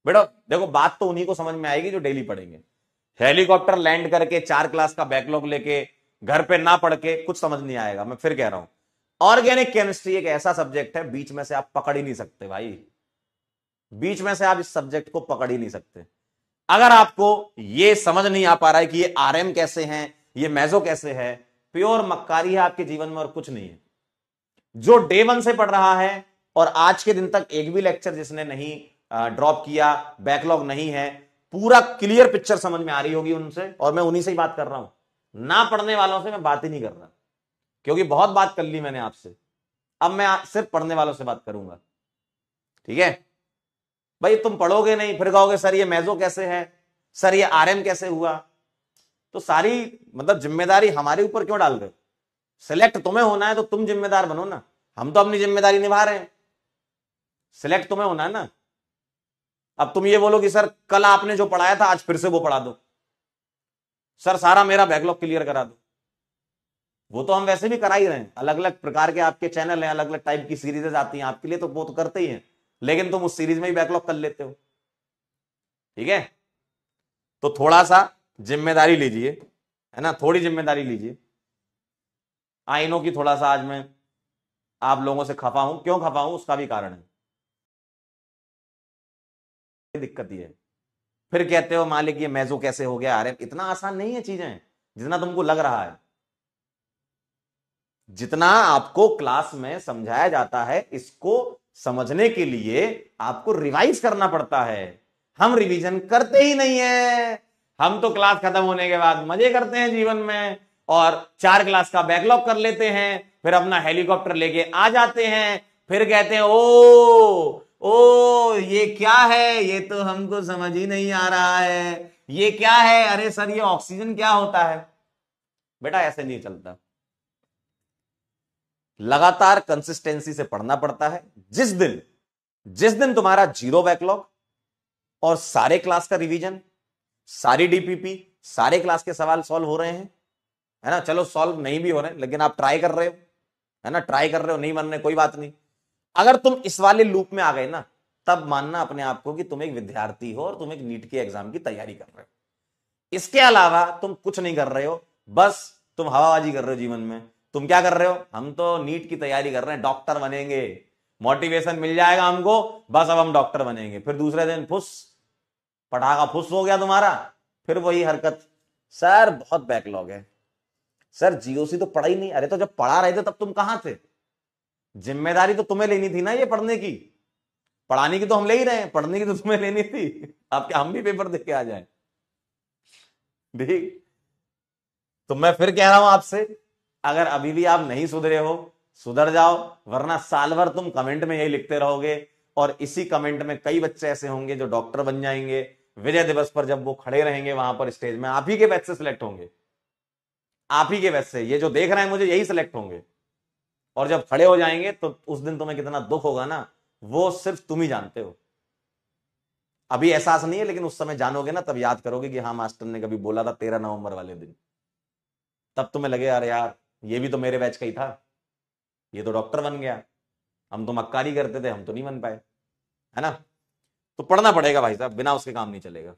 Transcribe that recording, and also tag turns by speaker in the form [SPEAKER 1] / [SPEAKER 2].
[SPEAKER 1] बेटा देखो, बात तो उन्हीं को समझ में आएगी जो डेली पढ़ेंगे। हेलीकॉप्टर लैंड करके 4 क्लास का बैकलॉग लेके घर पे ना पढ़ के कुछ समझ नहीं आएगा। मैं फिर कह रहा हूं, ऑर्गेनिक केमिस्ट्री एक ऐसा सब्जेक्ट है, बीच में से आप पकड़ ही नहीं सकते भाई, बीच में से आप इस सब्जेक्ट को पकड़ ही नहीं सकते। अगर आपको ये समझ नहीं आ पा रहा है कि ये आरएम कैसे हैं, ये मेजो कैसे है, प्योर मक्कारी है आपके जीवन में और कुछ नहीं है। जो डे 1 से पढ़ रहा है और आज के दिन तक एक भी लेक्चर जिसने नहीं ड्रॉप किया, बैकलॉग नहीं है, पूरा क्लियर पिक्चर समझ में आ रही होगी उनसे, और मैं उन्हीं से ही बात कर रहा हूं, ना पढ़ने वालों से मैं बात ही नहीं कर रहा, क्योंकि बहुत बात कर ली मैंने आपसे। अब मैं सिर्फ पढ़ने वालों से बात करूंगा, ठीक है भाई? तुम पढ़ोगे नहीं, फिर कहोगे सर ये मेजो कैसे है, सर ये आरएम कैसे हुआ, तो सारी मतलब जिम्मेदारी हमारे ऊपर क्यों डाल रहे हो? सिलेक्ट तुम्हें होना है तो तुम जिम्मेदार बनो ना, हम तो अपनी जिम्मेदारी निभा रहे हैं। सिलेक्ट तुम्हें होना है ना। अब तुम ये बोलो कि सर कल आपने जो पढ़ाया था आज फिर से वो पढ़ा दो, सर सारा मेरा बैकलॉग क्लियर करा दो, वो तो हम वैसे भी करा ही रहे हैं। अलग अलग प्रकार के आपके चैनल हैं, अलग अलग टाइप की सीरीजेस आती हैं आपके लिए, तो वो तो करते ही हैं, लेकिन तुम उस सीरीज में ही बैकलॉग कर लेते हो, ठीक है? तो थोड़ा सा जिम्मेदारी लीजिए, है ना, थोड़ी जिम्मेदारी लीजिए। आई नो कि थोड़ा सा आज मैं आप लोगों से खफा हूं, क्यों खफा हूं उसका भी कारण है। दिक्कत ये है, फिर कहते हो मालिक ये मेजो कैसे हो गया, अरे इतना आसान नहीं है चीजें जितना तुमको लग रहा है। जितना आपको क्लास में समझाया जाता है, इसको समझने के लिए आपको रिवाइज करना पड़ता है। हम रिवीजन करते ही नहीं है, हम तो क्लास खत्म होने के बाद मजे करते हैं जीवन में, और 4 क्लास का बैकलॉग कर लेते हैं, फिर अपना हेलीकॉप्टर लेके आ जाते हैं, फिर कहते हैं ओ ये क्या है, ये तो हमको समझ ही नहीं आ रहा है, ये क्या है, अरे सर ये ऑक्सीजन क्या होता है। बेटा ऐसे नहीं चलता, लगातार कंसिस्टेंसी से पढ़ना पड़ता है। जिस दिन तुम्हारा 0 बैकलॉग और सारे क्लास का रिवीजन, सारी डीपीपी, सारे क्लास के सवाल सॉल्व हो रहे हैं, है ना, चलो सॉल्व नहीं भी हो रहे लेकिन आप ट्राई कर रहे हो, है ना, ट्राई कर रहे हो, नहीं बन रहे कोई बात नहीं। अगर तुम इस वाले लूप में आ गए ना, तब मानना अपने आप को कि तुम एक विद्यार्थी हो और तुम एक नीट के एग्जाम की तैयारी कर रहे हो। इसके अलावा तुम कुछ नहीं कर रहे हो, बस तुम हवाबाजी कर रहे हो जीवन में। तुम क्या कर रहे हो? हम तो नीट की तैयारी कर रहे हैं, डॉक्टर बनेंगे, मोटिवेशन मिल जाएगा हमको, बस अब हम डॉक्टर बनेंगे। फिर दूसरे दिन फुस, पटाखा फुस हो गया तुम्हारा, फिर वही हरकत, सर बहुत बैकलॉग है, सर जीओसी तो पढ़ा ही नहीं। अरे तो जब पढ़ा रहे थे तब तुम कहां थे? जिम्मेदारी तो तुम्हें लेनी थी ना ये पढ़ने की, पढ़ाने की तो हम ले ही रहे हैं, पढ़ने की तो तुम्हें लेनी थी। अब क्या हम भी पेपर देख के आ जाए? ठीक, तो मैं फिर कह रहा हूं आपसे, अगर अभी भी आप नहीं सुधरे हो, सुधर जाओ, वरना साल भर तुम कमेंट में यही लिखते रहोगे, और इसी कमेंट में कई बच्चे ऐसे होंगे जो डॉक्टर बन जाएंगे। विजय दिवस पर जब वो खड़े रहेंगे वहां पर स्टेज में, आप ही के बैच से सिलेक्ट होंगे, आप ही के बैच से, ये जो देख रहे हैं मुझे यही सिलेक्ट होंगे, और जब खड़े हो जाएंगे तो उस दिन तुम्हें कितना दुख होगा ना, वो सिर्फ तुम ही जानते हो। अभी एहसास नहीं है, लेकिन उस समय जानोगे ना, तब याद करोगे कि हाँ मास्टर ने कभी बोला था 13 नवंबर वाले दिन, तब तुम्हें लगे यार यार ये भी तो मेरे बैच का ही था, ये तो डॉक्टर बन गया, हम तो मक्कारी करते थे, हम तो नहीं बन पाए, है ना। तो पढ़ना पड़ेगा भाई साहब, बिना उसके काम नहीं चलेगा।